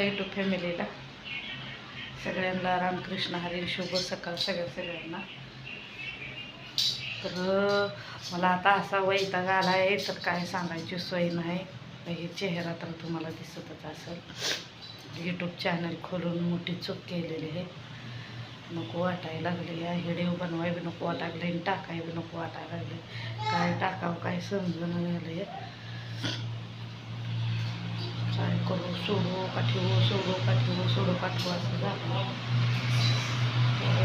सगळ्या यूट्यूब फॅमिलीला सगळ्यांना रामकृष्ण हरी, शुभ सकाळ सगळ्यांना. तर मला आता असा वैताग आला आहे तर काय सांगायची सोय नाही. हे चेहरा तर तुम्हाला दिसतच असेल. यूट्यूब चॅनल खोलून मोठी चूक केलेली आहे. नको वाटायला लागले. या व्हिडिओ बनवाय बी नको वाटायला लागले, टाकाय बी नको वाटायला लागले. काय टाकावं काय समजून झाले. काय करू, सोडू पाठवू, सोडू पाठवू, सोडू पाठवू असं झालं.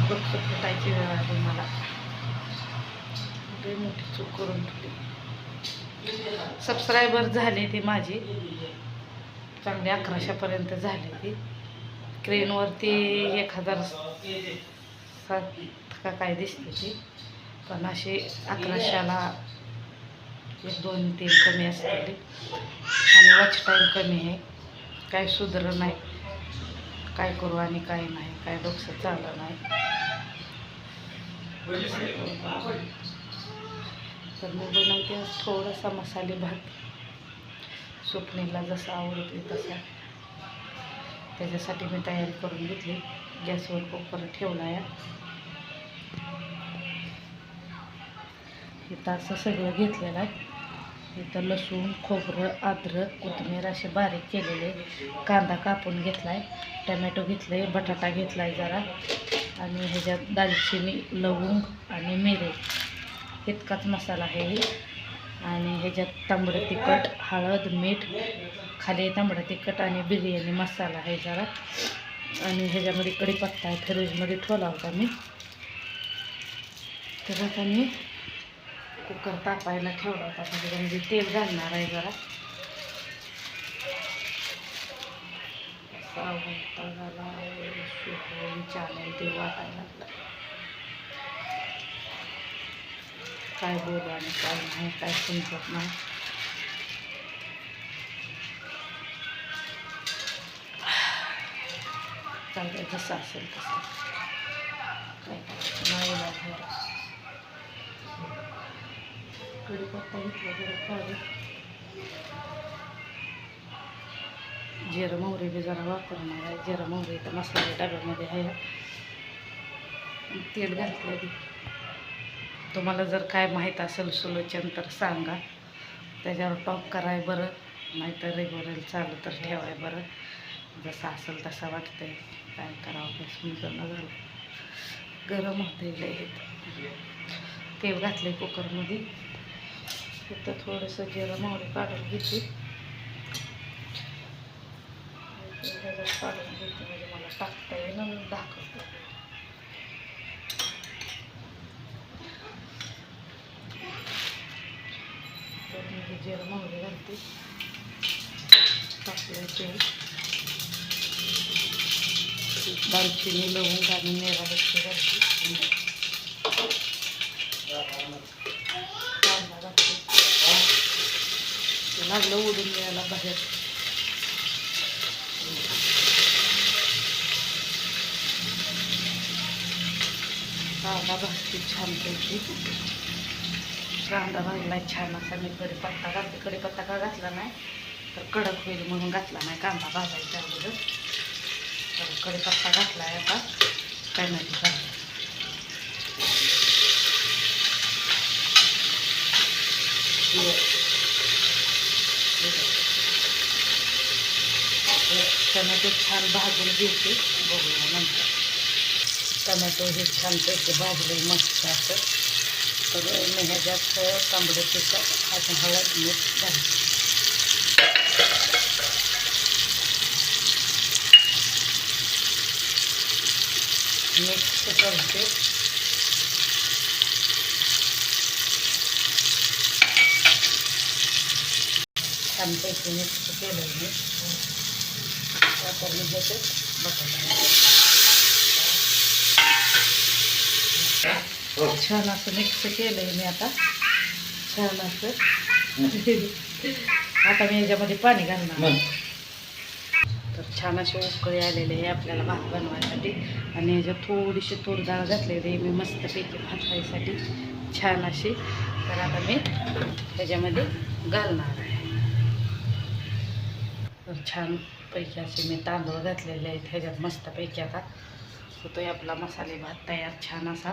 डोकं फुटायची वेळ आली मला. लई मोठी चूक करून ठेवली. सबस्क्रायबर झाले ती माझी चांगली 1100पर्यंत झाली. ती स्क्रीनवरती 1007 का काय दिसते ती, पण अशी 1100ला 1, 2, 3 कमी असते आणि वॉच टाईम कमी आहे. काय सुधर नाही. काय करू आणि काय नाही, काय डोकं चाललं नाही. तर मी बनवते आज थोडासा मसाले भात, स्वप्नीला जसा आवडते तसा. त्याच्यासाठी मी तयारी करून घेतली. गॅसवर कुकर ठेवला आहे. इथं असं सगळं घेतलेलं आहे. इथं लसूण, खोबरं, अद्रक, कोथिंबीर असे बारीक केलेले. कांदा कापून घेतला आहे, टमॅटो घेतले, बटाटा घेतला आहे जरा, आणि ह्याच्यात दालचिनी, लवंग आणि मिरे इतकाच मसाला आहे. आणि ह्याच्यात तांबडं तिखट, हळद, मीठ, खाली तांबडं तिखट आणि बिर्याणी मसाला आहे जरा. आणि ह्याच्यामध्ये कढीपत्ता आहे, फ्रीजमध्ये ठेवला होता मी. तर आता मी कुकर तापायला ठेवला होता. त्याच्यामध्ये तेल घालणार आहे जरा. चॅनल ते वाटायला लागला. काय बोलू आणि काय नाही, काय समजत नाही. चालतं जसं असेल तसं. काय नाही लागणार. कढीपत्ता घेतला जरा काढून. जिरं मोहरी बी जरा वापरणार आहे. जिरं मोहरी तर मसाले डब्यामध्ये आहे. तेल घातलं बी. तुम्हाला जर काय माहीत असेल सुलोचन तर सांगा. त्याच्यावर टॉप कराय बरं, नाहीतर रेग्युलर चालू तर ठेवाय बरं. जसं असेल तसं वाटतंय. काय करावं ते समजून झालं. गरम होते लय. तेल घातले कुकरमध्ये. तिथं थोडंसं जिरं मोहरी काढून घेतली. काढून घेतली म्हणजे मला टाकता येईल आणि दाखवतो. तर जिरं मोहरी घालते. टाकलं तेल, दालचिनी, लवंग आणि मेवा घालते. कांदा घालते. लागलं उडून यायला बाहेर. कांदा भाजते छानपैकी. कांदा भाजला छान असा. मी कढीपत्ता घालते. कढीपत्ता का घातला नाही तर कडक होईल म्हणून घातला नाही कांदा भाजायच्या अगोदर. तर कढीपत्ता घातला आहे. आता टमॅटो घातला. टमॅटो छान भाजून घेते. बघूया नंतर. टमॅटो हे छानपैकी भाजले मस्त असं. तर मी ह्याच्यात तांबडं तिखट आणि हळद मीठ घालते. मिक्स करते. छानपैकी मिक्स केलं मी. आता मी ह्याच्यात बटाटा छान असं मिक्स केलं आहे मी. आता छान असं आता मी ह्याच्यामध्ये पाणी घालणार. तर छान असे उकळी आलेले आहे आपल्याला भात बनवायसाठी. आणि ह्याच्यात थोडीशी तूर डाळ घातलेली आहे मी मस्तपैकी भात खायसाठी छान अशी. तर आता मी ह्याच्यामध्ये घालणार आहे. तर छान मस्तपैकी असे मी तांदूळ घातलेले आहेत ह्याच्यात मस्तपैकी. आता होतोय आपला मसाले भात तयार छान असा.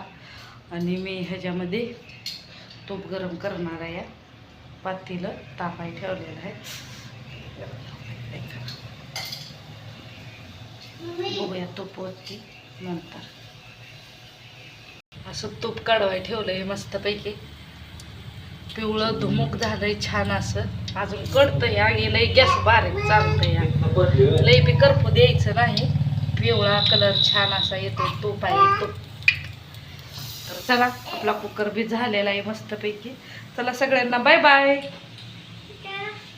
आणि मी ह्याच्यामध्ये तूप गरम करणार आहे. पातेलं तापाय ठेवलेलं आहे. बघूया तूपवरती नंतर. असं तूप काढवाय ठेवलंय मस्तपैकी. पिवळं धुमुक झालंय छान असं. अजून कळतंय आगी लई गॅस बारीक चालतंय. लई बी करपू द्यायचं नाही. पिवळा कलर छान असा येतो. तूप आहे तूप. तर चला आपला कुकर बी झालेला आहे मस्तपैकी. चला सगळ्यांना बाय बाय.